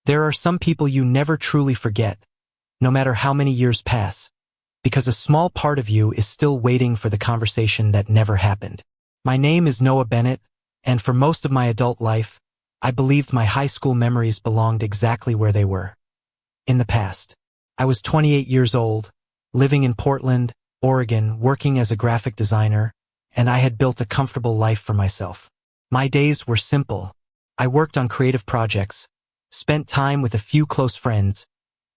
There are some people you never truly forget, no matter how many years pass, because a small part of you is still waiting for the conversation that never happened. My name is Noah Bennett, and for most of my adult life, I believed my high school memories belonged exactly where they were. In the past. I was 28 years old, living in Portland, Oregon, working as a graphic designer, and I had built a comfortable life for myself. My days were simple. I worked on creative projects, spent time with a few close friends,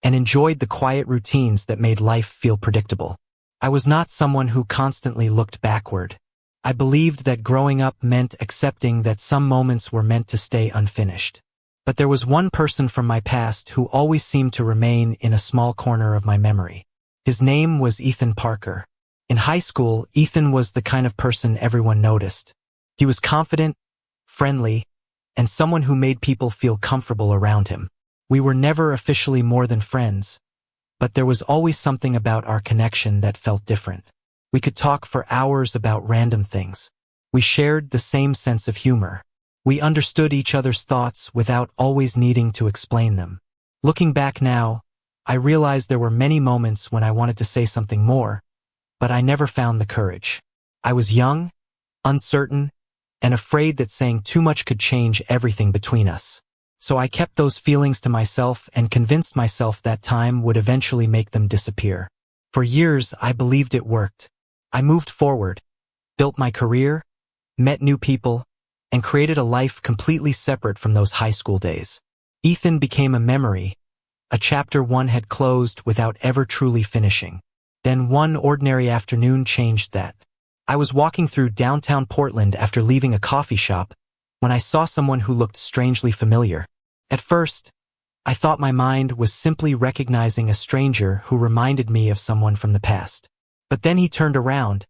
and enjoyed the quiet routines that made life feel predictable. I was not someone who constantly looked backward. I believed that growing up meant accepting that some moments were meant to stay unfinished. But there was one person from my past who always seemed to remain in a small corner of my memory. His name was Ethan Parker. In high school, Ethan was the kind of person everyone noticed. He was confident, friendly, and someone who made people feel comfortable around him. We were never officially more than friends, but there was always something about our connection that felt different. We could talk for hours about random things. We shared the same sense of humor. We understood each other's thoughts without always needing to explain them. Looking back now, I realized there were many moments when I wanted to say something more, but I never found the courage. I was young, uncertain, and afraid that saying too much could change everything between us. So I kept those feelings to myself and convinced myself that time would eventually make them disappear. For years, I believed it worked. I moved forward, built my career, met new people, and created a life completely separate from those high school days. Ethan became a memory, a chapter one had closed without ever truly finishing. Then one ordinary afternoon changed that. I was walking through downtown Portland after leaving a coffee shop when I saw someone who looked strangely familiar. At first, I thought my mind was simply recognizing a stranger who reminded me of someone from the past. But then he turned around,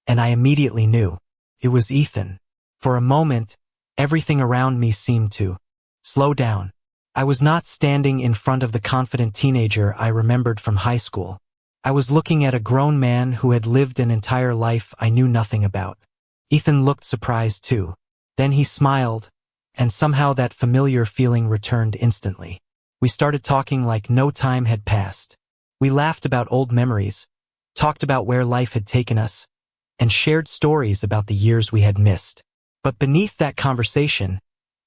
and I immediately knew. It was Ethan. For a moment, everything around me seemed to slow down. I was not standing in front of the confident teenager I remembered from high school. I was looking at a grown man who had lived an entire life I knew nothing about. Ethan looked surprised too. Then he smiled, and somehow that familiar feeling returned instantly. We started talking like no time had passed. We laughed about old memories, talked about where life had taken us, and shared stories about the years we had missed. But beneath that conversation,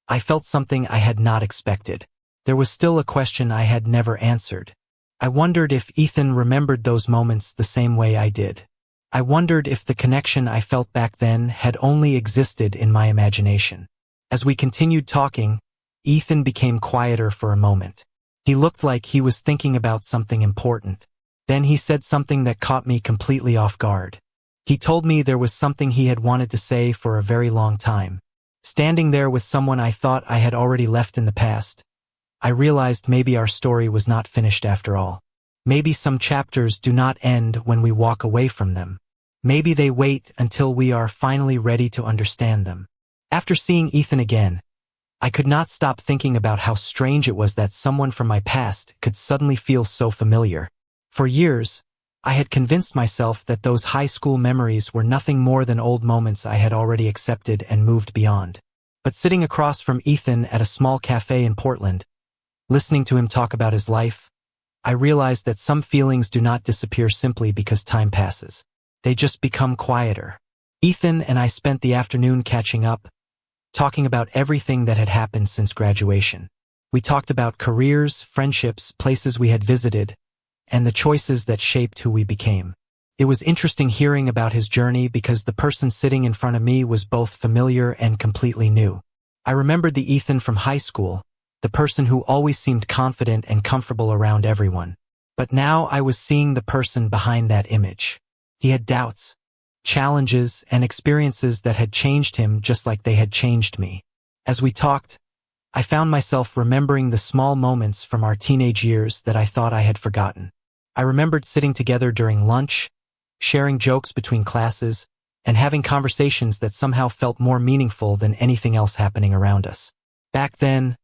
I felt something I had not expected. There was still a question I had never answered. I wondered if Ethan remembered those moments the same way I did. I wondered if the connection I felt back then had only existed in my imagination. As we continued talking, Ethan became quieter for a moment. He looked like he was thinking about something important. Then he said something that caught me completely off guard. He told me there was something he had wanted to say for a very long time. Standing there with someone I thought I had already left in the past, I realized maybe our story was not finished after all. Maybe some chapters do not end when we walk away from them. Maybe they wait until we are finally ready to understand them. After seeing Ethan again, I could not stop thinking about how strange it was that someone from my past could suddenly feel so familiar. For years, I had convinced myself that those high school memories were nothing more than old moments I had already accepted and moved beyond. But sitting across from Ethan at a small cafe in Portland, listening to him talk about his life, I realized that some feelings do not disappear simply because time passes. They just become quieter. Ethan and I spent the afternoon catching up, talking about everything that had happened since graduation. We talked about careers, friendships, places we had visited, and the choices that shaped who we became. It was interesting hearing about his journey because the person sitting in front of me was both familiar and completely new. I remembered the Ethan from high school, the person who always seemed confident and comfortable around everyone. But now I was seeing the person behind that image. He had doubts, challenges, and experiences that had changed him just like they had changed me. As we talked, I found myself remembering the small moments from our teenage years that I thought I had forgotten. I remembered sitting together during lunch, sharing jokes between classes, and having conversations that somehow felt more meaningful than anything else happening around us. Back then,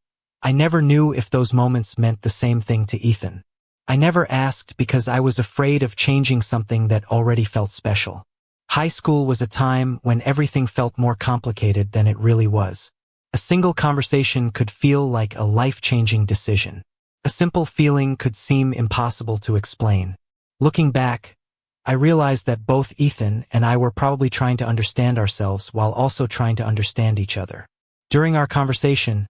I never knew if those moments meant the same thing to Ethan. I never asked because I was afraid of changing something that already felt special. High school was a time when everything felt more complicated than it really was. A single conversation could feel like a life-changing decision. A simple feeling could seem impossible to explain. Looking back, I realized that both Ethan and I were probably trying to understand ourselves while also trying to understand each other. During our conversation,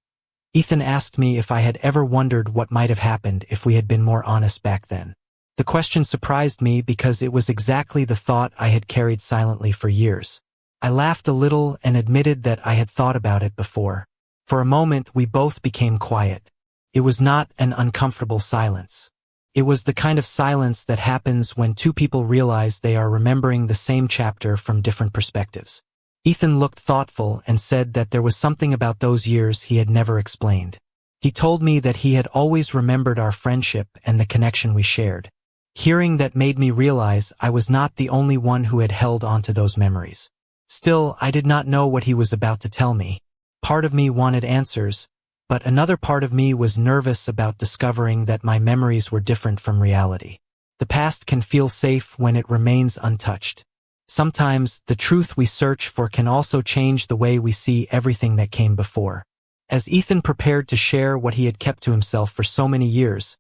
Ethan asked me if I had ever wondered what might have happened if we had been more honest back then. The question surprised me because it was exactly the thought I had carried silently for years. I laughed a little and admitted that I had thought about it before. For a moment, we both became quiet. It was not an uncomfortable silence. It was the kind of silence that happens when two people realize they are remembering the same chapter from different perspectives. Ethan looked thoughtful and said that there was something about those years he had never explained. He told me that he had always remembered our friendship and the connection we shared. Hearing that made me realize I was not the only one who had held onto those memories. Still, I did not know what he was about to tell me. Part of me wanted answers, but another part of me was nervous about discovering that my memories were different from reality. The past can feel safe when it remains untouched. Sometimes, the truth we search for can also change the way we see everything that came before. As Ethan prepared to share what he had kept to himself for so many years,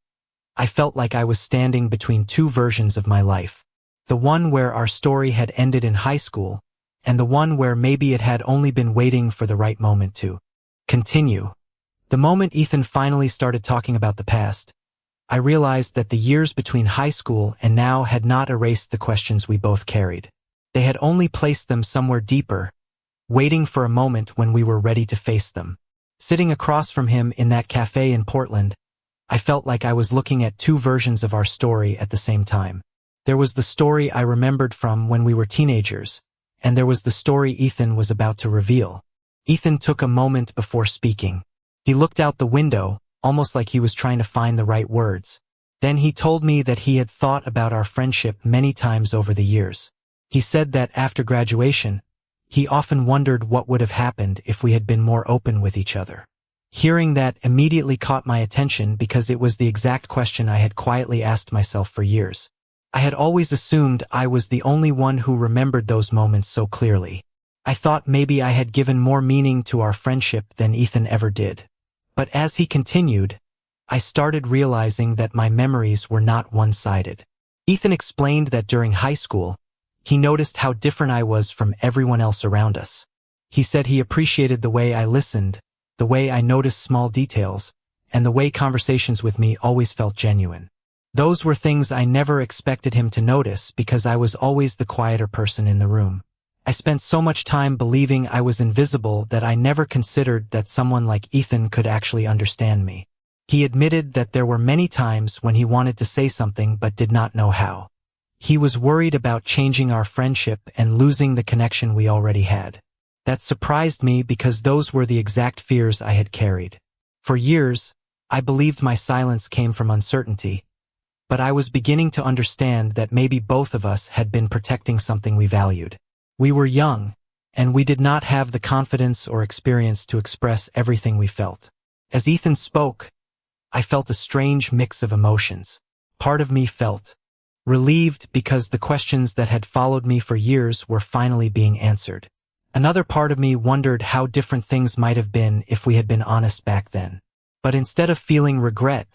I felt like I was standing between two versions of my life. The one where our story had ended in high school, and the one where maybe it had only been waiting for the right moment to continue. The moment Ethan finally started talking about the past, I realized that the years between high school and now had not erased the questions we both carried. They had only placed them somewhere deeper, waiting for a moment when we were ready to face them. Sitting across from him in that cafe in Portland, I felt like I was looking at two versions of our story at the same time. There was the story I remembered from when we were teenagers, and there was the story Ethan was about to reveal. Ethan took a moment before speaking. He looked out the window, almost like he was trying to find the right words. Then he told me that he had thought about our friendship many times over the years. He said that after graduation, he often wondered what would have happened if we had been more open with each other. Hearing that immediately caught my attention because it was the exact question I had quietly asked myself for years. I had always assumed I was the only one who remembered those moments so clearly. I thought maybe I had given more meaning to our friendship than Ethan ever did. But as he continued, I started realizing that my memories were not one-sided. Ethan explained that during high school, he noticed how different I was from everyone else around us. He said he appreciated the way I listened, the way I noticed small details, and the way conversations with me always felt genuine. Those were things I never expected him to notice because I was always the quieter person in the room. I spent so much time believing I was invisible that I never considered that someone like Ethan could actually understand me. He admitted that there were many times when he wanted to say something but did not know how. He was worried about changing our friendship and losing the connection we already had. That surprised me because those were the exact fears I had carried. For years, I believed my silence came from uncertainty, but I was beginning to understand that maybe both of us had been protecting something we valued. We were young, and we did not have the confidence or experience to express everything we felt. As Ethan spoke, I felt a strange mix of emotions. Part of me felt relieved because the questions that had followed me for years were finally being answered. Another part of me wondered how different things might have been if we had been honest back then. But instead of feeling regret,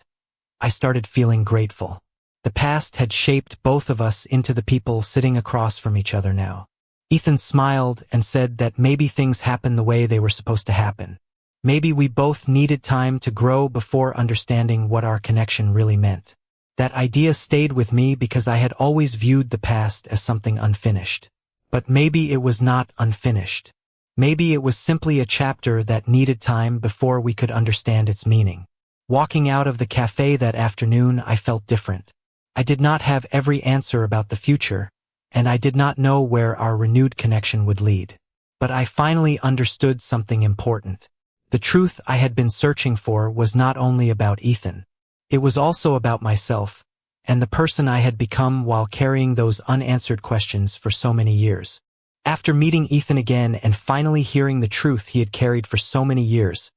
I started feeling grateful. The past had shaped both of us into the people sitting across from each other now. Ethan smiled and said that maybe things happened the way they were supposed to happen. Maybe we both needed time to grow before understanding what our connection really meant. That idea stayed with me because I had always viewed the past as something unfinished. But maybe it was not unfinished. Maybe it was simply a chapter that needed time before we could understand its meaning. Walking out of the cafe that afternoon, I felt different. I did not have every answer about the future, and I did not know where our renewed connection would lead. But I finally understood something important. The truth I had been searching for was not only about Ethan. It was also about myself, and the person I had become while carrying those unanswered questions for so many years. After meeting Ethan again and finally hearing the truth he had carried for so many years,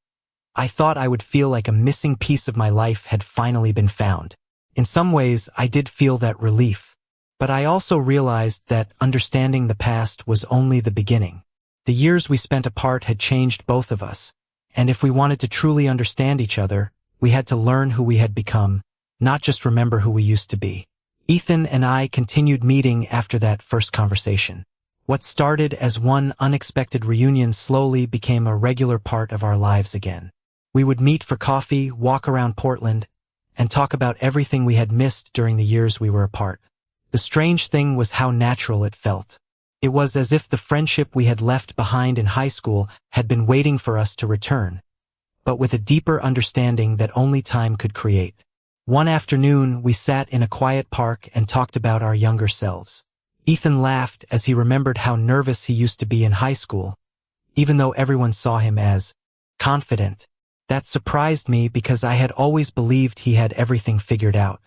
I thought I would feel like a missing piece of my life had finally been found. In some ways, I did feel that relief. But I also realized that understanding the past was only the beginning. The years we spent apart had changed both of us, And if we wanted to truly understand each other, we had to learn who we had become, not just remember who we used to be. Ethan and I continued meeting after that first conversation. What started as one unexpected reunion slowly became a regular part of our lives again. We would meet for coffee, walk around Portland, and talk about everything we had missed during the years we were apart. The strange thing was how natural it felt. It was as if the friendship we had left behind in high school had been waiting for us to return, but with a deeper understanding that only time could create. One afternoon, we sat in a quiet park and talked about our younger selves. Ethan laughed as he remembered how nervous he used to be in high school, even though everyone saw him as confident. That surprised me because I had always believed he had everything figured out.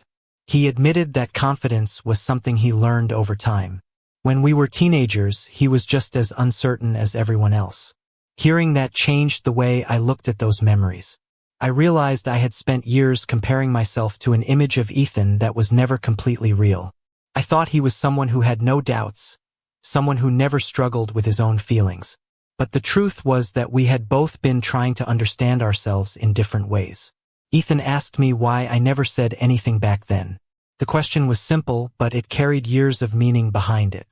He admitted that confidence was something he learned over time. When we were teenagers, he was just as uncertain as everyone else. Hearing that changed the way I looked at those memories. I realized I had spent years comparing myself to an image of Ethan that was never completely real. I thought he was someone who had no doubts, someone who never struggled with his own feelings. But the truth was that we had both been trying to understand ourselves in different ways. Ethan asked me why I never said anything back then. The question was simple, but it carried years of meaning behind it.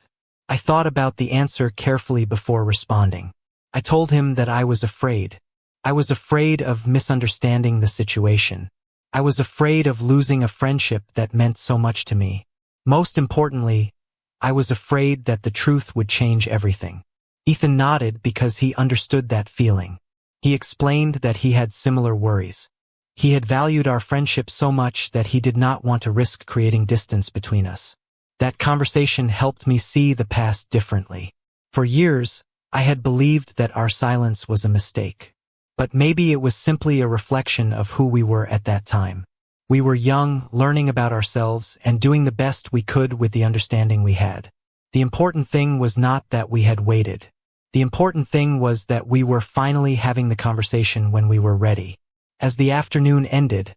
I thought about the answer carefully before responding. I told him that I was afraid. I was afraid of misunderstanding the situation. I was afraid of losing a friendship that meant so much to me. Most importantly, I was afraid that the truth would change everything. Ethan nodded because he understood that feeling. He explained that he had similar worries. He had valued our friendship so much that he did not want to risk creating distance between us. That conversation helped me see the past differently. For years, I had believed that our silence was a mistake. But maybe it was simply a reflection of who we were at that time. We were young, learning about ourselves, and doing the best we could with the understanding we had. The important thing was not that we had waited. The important thing was that we were finally having the conversation when we were ready. As the afternoon ended,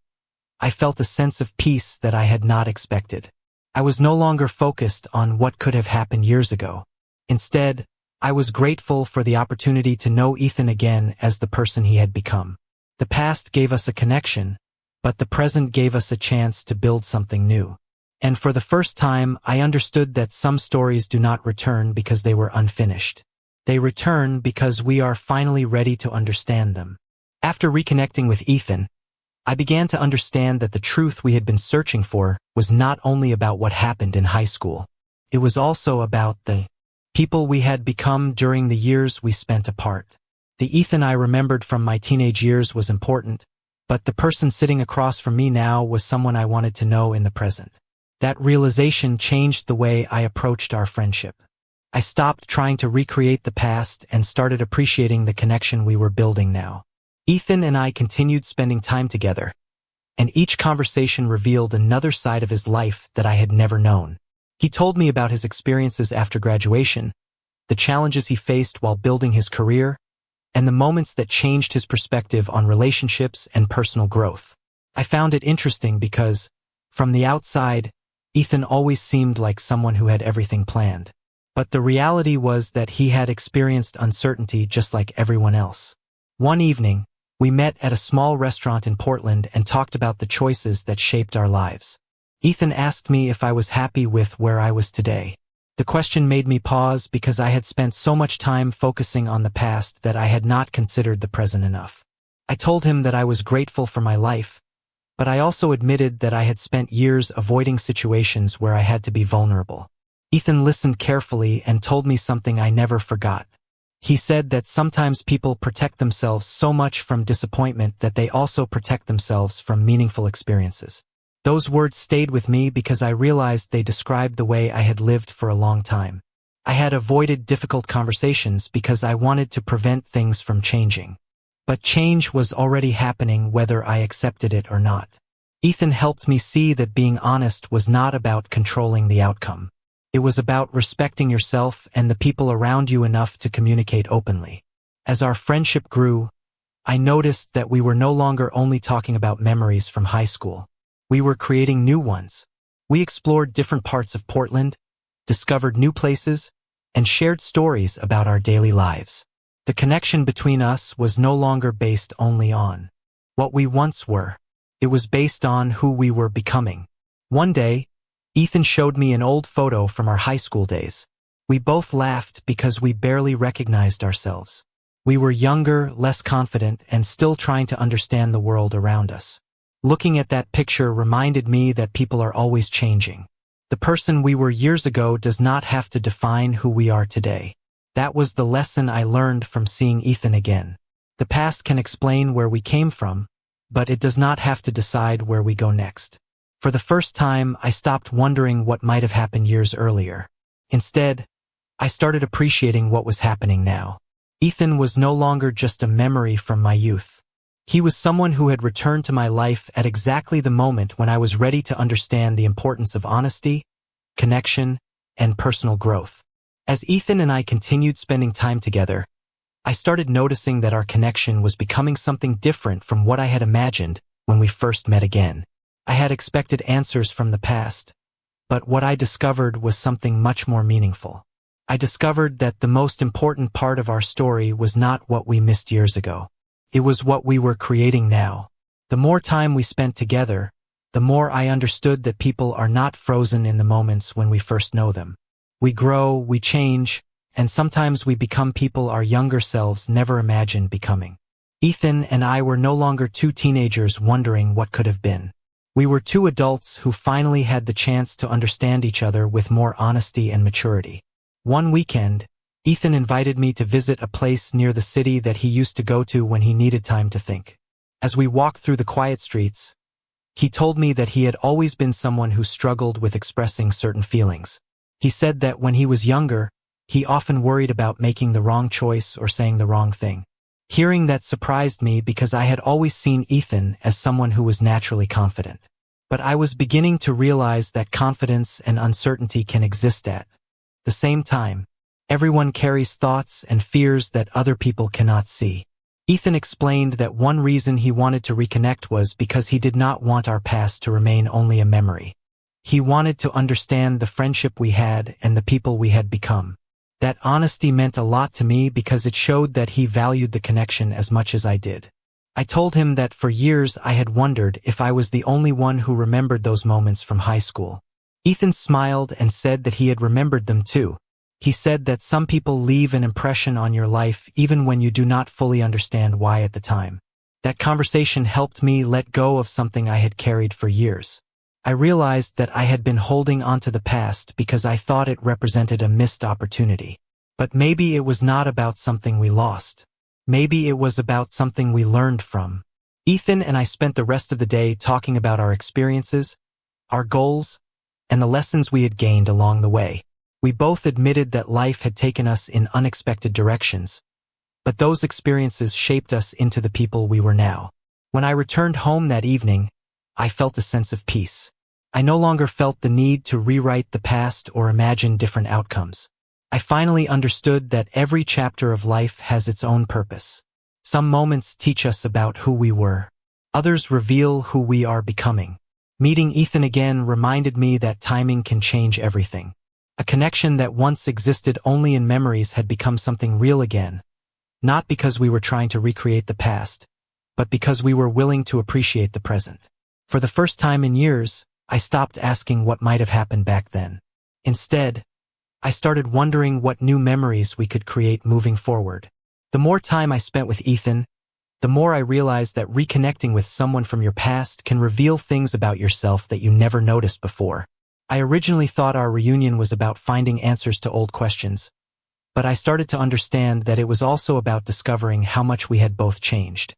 I felt a sense of peace that I had not expected. I was no longer focused on what could have happened years ago. Instead, I was grateful for the opportunity to know Ethan again as the person he had become. The past gave us a connection, but the present gave us a chance to build something new. And for the first time, I understood that some stories do not return because they were unfinished. They return because we are finally ready to understand them. After reconnecting with Ethan, I began to understand that the truth we had been searching for was not only about what happened in high school. It was also about the people we had become during the years we spent apart. The Ethan I remembered from my teenage years was important, but the person sitting across from me now was someone I wanted to know in the present. That realization changed the way I approached our friendship. I stopped trying to recreate the past and started appreciating the connection we were building now. Ethan and I continued spending time together, and each conversation revealed another side of his life that I had never known. He told me about his experiences after graduation, the challenges he faced while building his career, and the moments that changed his perspective on relationships and personal growth. I found it interesting because, from the outside, Ethan always seemed like someone who had everything planned. But the reality was that he had experienced uncertainty just like everyone else. One evening, we met at a small restaurant in Portland and talked about the choices that shaped our lives. Ethan asked me if I was happy with where I was today. The question made me pause because I had spent so much time focusing on the past that I had not considered the present enough. I told him that I was grateful for my life, but I also admitted that I had spent years avoiding situations where I had to be vulnerable. Ethan listened carefully and told me something I never forgot. He said that sometimes people protect themselves so much from disappointment that they also protect themselves from meaningful experiences. Those words stayed with me because I realized they described the way I had lived for a long time. I had avoided difficult conversations because I wanted to prevent things from changing. But change was already happening whether I accepted it or not. Ethan helped me see that being honest was not about controlling the outcome. It was about respecting yourself and the people around you enough to communicate openly. As our friendship grew, I noticed that we were no longer only talking about memories from high school. We were creating new ones. We explored different parts of Portland, discovered new places, and shared stories about our daily lives. The connection between us was no longer based only on what we once were. It was based on who we were becoming. One day, Ethan showed me an old photo from our high school days. We both laughed because we barely recognized ourselves. We were younger, less confident, and still trying to understand the world around us. Looking at that picture reminded me that people are always changing. The person we were years ago does not have to define who we are today. That was the lesson I learned from seeing Ethan again. The past can explain where we came from, but it does not have to decide where we go next. For the first time, I stopped wondering what might have happened years earlier. Instead, I started appreciating what was happening now. Ethan was no longer just a memory from my youth. He was someone who had returned to my life at exactly the moment when I was ready to understand the importance of honesty, connection, and personal growth. As Ethan and I continued spending time together, I started noticing that our connection was becoming something different from what I had imagined when we first met again. I had expected answers from the past, but what I discovered was something much more meaningful. I discovered that the most important part of our story was not what we missed years ago. It was what we were creating now. The more time we spent together, the more I understood that people are not frozen in the moments when we first know them. We grow, we change, and sometimes we become people our younger selves never imagined becoming. Ethan and I were no longer two teenagers wondering what could have been. We were two adults who finally had the chance to understand each other with more honesty and maturity. One weekend, Ethan invited me to visit a place near the city that he used to go to when he needed time to think. As we walked through the quiet streets, he told me that he had always been someone who struggled with expressing certain feelings. He said that when he was younger, he often worried about making the wrong choice or saying the wrong thing. Hearing that surprised me because I had always seen Ethan as someone who was naturally confident. But I was beginning to realize that confidence and uncertainty can exist at the same time. Everyone carries thoughts and fears that other people cannot see. Ethan explained that one reason he wanted to reconnect was because he did not want our past to remain only a memory. He wanted to understand the friendship we had and the people we had become. That honesty meant a lot to me because it showed that he valued the connection as much as I did. I told him that for years I had wondered if I was the only one who remembered those moments from high school. Ethan smiled and said that he had remembered them too. He said that some people leave an impression on your life even when you do not fully understand why at the time. That conversation helped me let go of something I had carried for years. I realized that I had been holding onto the past because I thought it represented a missed opportunity. But maybe it was not about something we lost. Maybe it was about something we learned from. Ethan and I spent the rest of the day talking about our experiences, our goals, and the lessons we had gained along the way. We both admitted that life had taken us in unexpected directions, but those experiences shaped us into the people we were now. When I returned home that evening, I felt a sense of peace. I no longer felt the need to rewrite the past or imagine different outcomes. I finally understood that every chapter of life has its own purpose. Some moments teach us about who we were. Others reveal who we are becoming. Meeting Ethan again reminded me that timing can change everything. A connection that once existed only in memories had become something real again, not because we were trying to recreate the past, but because we were willing to appreciate the present. For the first time in years, I stopped asking what might have happened back then. Instead, I started wondering what new memories we could create moving forward. The more time I spent with Ethan, the more I realized that reconnecting with someone from your past can reveal things about yourself that you never noticed before. I originally thought our reunion was about finding answers to old questions, but I started to understand that it was also about discovering how much we had both changed.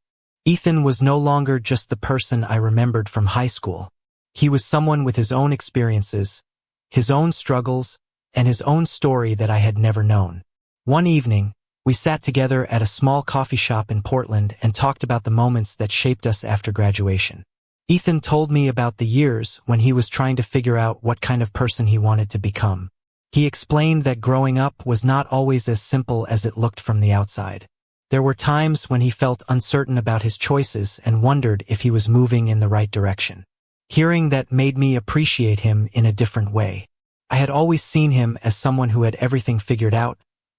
Ethan was no longer just the person I remembered from high school. He was someone with his own experiences, his own struggles, and his own story that I had never known. One evening, we sat together at a small coffee shop in Portland and talked about the moments that shaped us after graduation. Ethan told me about the years when he was trying to figure out what kind of person he wanted to become. He explained that growing up was not always as simple as it looked from the outside. There were times when he felt uncertain about his choices and wondered if he was moving in the right direction. Hearing that made me appreciate him in a different way. I had always seen him as someone who had everything figured out,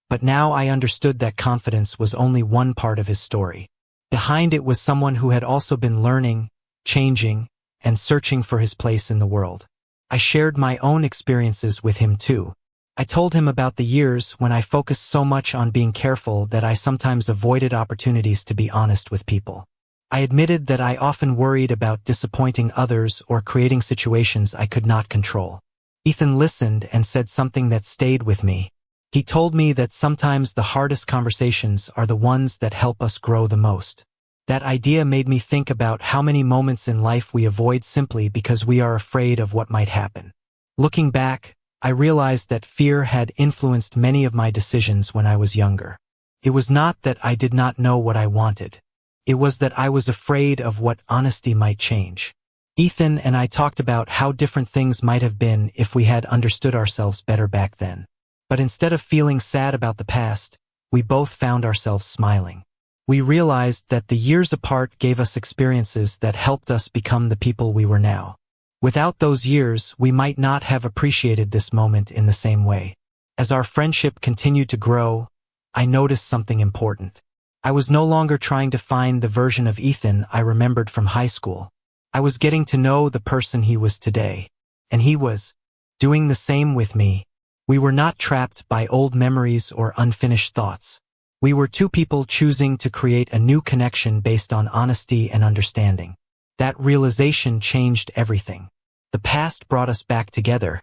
But now I understood that confidence was only one part of his story. Behind it was someone who had also been learning, changing, and searching for his place in the world. I shared my own experiences with him too. I told him about the years when I focused so much on being careful that I sometimes avoided opportunities to be honest with people. I admitted that I often worried about disappointing others or creating situations I could not control. Ethan listened and said something that stayed with me. He told me that sometimes the hardest conversations are the ones that help us grow the most. That idea made me think about how many moments in life we avoid simply because we are afraid of what might happen. Looking back, I realized that fear had influenced many of my decisions when I was younger. It was not that I did not know what I wanted. It was that I was afraid of what honesty might change. Ethan and I talked about how different things might have been if we had understood ourselves better back then. But instead of feeling sad about the past, we both found ourselves smiling. We realized that the years apart gave us experiences that helped us become the people we were now. Without those years, we might not have appreciated this moment in the same way. As our friendship continued to grow, I noticed something important. I was no longer trying to find the version of Ethan I remembered from high school. I was getting to know the person he was today, and he was doing the same with me. We were not trapped by old memories or unfinished thoughts. We were two people choosing to create a new connection based on honesty and understanding. That realization changed everything. The past brought us back together,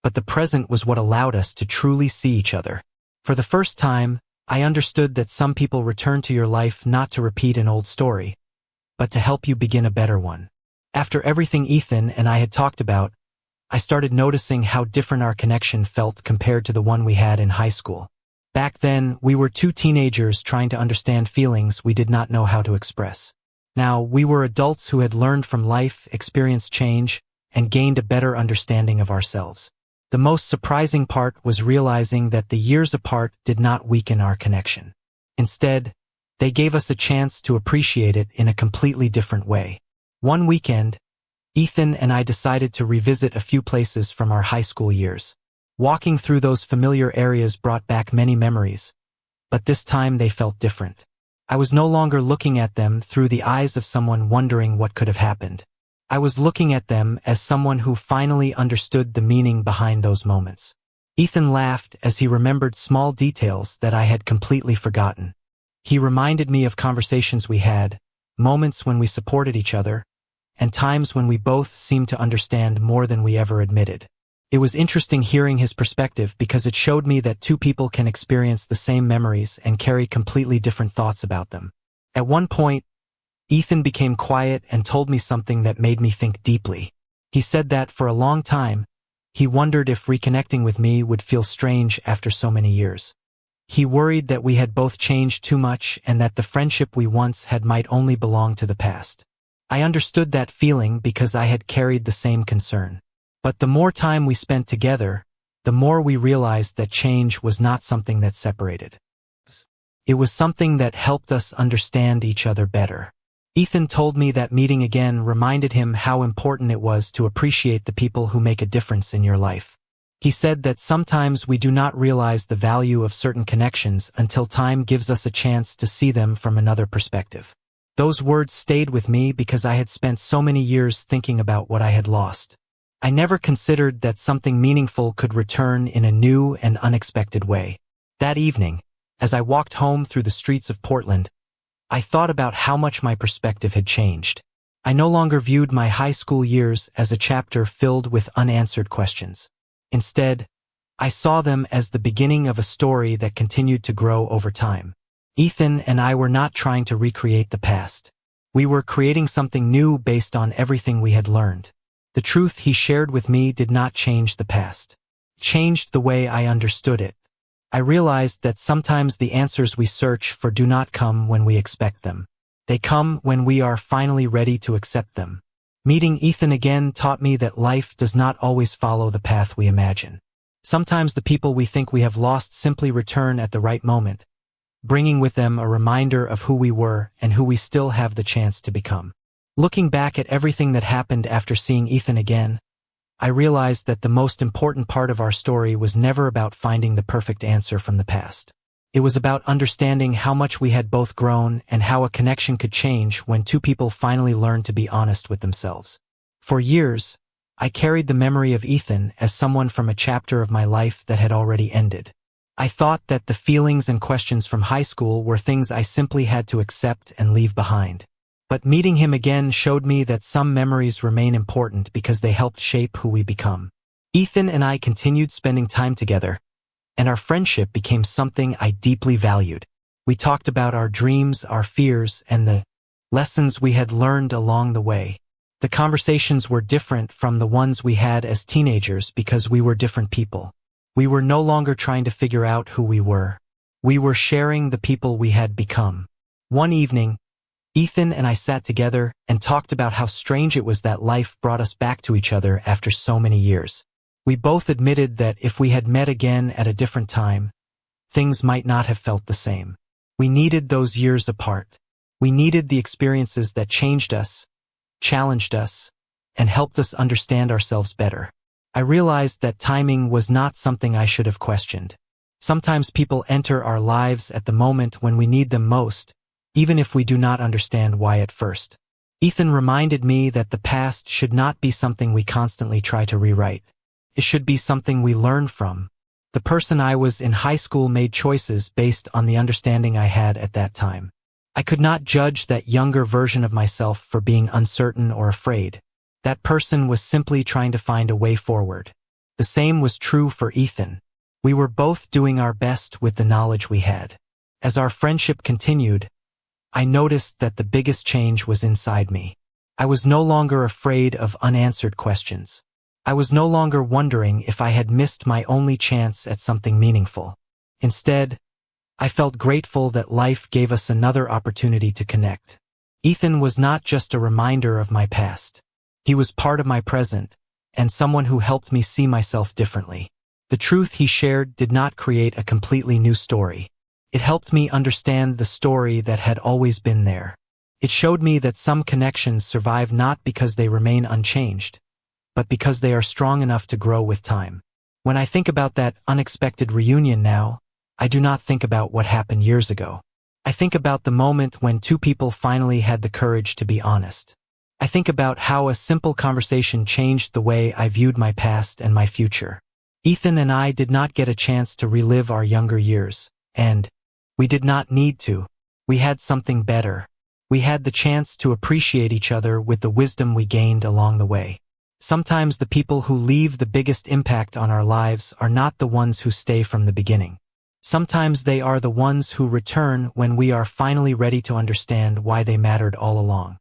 but the present was what allowed us to truly see each other. For the first time, I understood that some people return to your life not to repeat an old story, but to help you begin a better one. After everything Ethan and I had talked about, I started noticing how different our connection felt compared to the one we had in high school. Back then, we were two teenagers trying to understand feelings we did not know how to express. Now, we were adults who had learned from life, experienced change, and gained a better understanding of ourselves. The most surprising part was realizing that the years apart did not weaken our connection. Instead, they gave us a chance to appreciate it in a completely different way. One weekend, Ethan and I decided to revisit a few places from our high school years. Walking through those familiar areas brought back many memories, but this time they felt different. I was no longer looking at them through the eyes of someone wondering what could have happened. I was looking at them as someone who finally understood the meaning behind those moments. Ethan laughed as he remembered small details that I had completely forgotten. He reminded me of conversations we had, moments when we supported each other, and times when we both seemed to understand more than we ever admitted. It was interesting hearing his perspective because it showed me that two people can experience the same memories and carry completely different thoughts about them. At one point, Ethan became quiet and told me something that made me think deeply. He said that for a long time, he wondered if reconnecting with me would feel strange after so many years. He worried that we had both changed too much and that the friendship we once had might only belong to the past. I understood that feeling because I had carried the same concern. But the more time we spent together, the more we realized that change was not something that separated. It was something that helped us understand each other better. Ethan told me that meeting again reminded him how important it was to appreciate the people who make a difference in your life. He said that sometimes we do not realize the value of certain connections until time gives us a chance to see them from another perspective. Those words stayed with me because I had spent so many years thinking about what I had lost. I never considered that something meaningful could return in a new and unexpected way. That evening, as I walked home through the streets of Portland, I thought about how much my perspective had changed. I no longer viewed my high school years as a chapter filled with unanswered questions. Instead, I saw them as the beginning of a story that continued to grow over time. Ethan and I were not trying to recreate the past. We were creating something new based on everything we had learned. The truth he shared with me did not change the past. It changed the way I understood it. I realized that sometimes the answers we search for do not come when we expect them. They come when we are finally ready to accept them. Meeting Ethan again taught me that life does not always follow the path we imagine. Sometimes the people we think we have lost simply return at the right moment, bringing with them a reminder of who we were and who we still have the chance to become. Looking back at everything that happened after seeing Ethan again, I realized that the most important part of our story was never about finding the perfect answer from the past. It was about understanding how much we had both grown and how a connection could change when two people finally learned to be honest with themselves. For years, I carried the memory of Ethan as someone from a chapter of my life that had already ended. I thought that the feelings and questions from high school were things I simply had to accept and leave behind. But meeting him again showed me that some memories remain important because they helped shape who we become. Ethan and I continued spending time together, and our friendship became something I deeply valued. We talked about our dreams, our fears, and the lessons we had learned along the way. The conversations were different from the ones we had as teenagers because we were different people. We were no longer trying to figure out who we were. We were sharing the people we had become. One evening, Ethan and I sat together and talked about how strange it was that life brought us back to each other after so many years. We both admitted that if we had met again at a different time, things might not have felt the same. We needed those years apart. We needed the experiences that changed us, challenged us, and helped us understand ourselves better. I realized that timing was not something I should have questioned. Sometimes people enter our lives at the moment when we need them most, even if we do not understand why at first. Ethan reminded me that the past should not be something we constantly try to rewrite. It should be something we learn from. The person I was in high school made choices based on the understanding I had at that time. I could not judge that younger version of myself for being uncertain or afraid. That person was simply trying to find a way forward. The same was true for Ethan. We were both doing our best with the knowledge we had. As our friendship continued, I noticed that the biggest change was inside me. I was no longer afraid of unanswered questions. I was no longer wondering if I had missed my only chance at something meaningful. Instead, I felt grateful that life gave us another opportunity to connect. Ethan was not just a reminder of my past. He was part of my present, and someone who helped me see myself differently. The truth he shared did not create a completely new story. It helped me understand the story that had always been there. It showed me that some connections survive not because they remain unchanged, but because they are strong enough to grow with time. When I think about that unexpected reunion now, I do not think about what happened years ago. I think about the moment when two people finally had the courage to be honest. I think about how a simple conversation changed the way I viewed my past and my future. Ethan and I did not get a chance to relive our younger years, and we did not need to. We had something better. We had the chance to appreciate each other with the wisdom we gained along the way. Sometimes the people who leave the biggest impact on our lives are not the ones who stay from the beginning. Sometimes they are the ones who return when we are finally ready to understand why they mattered all along.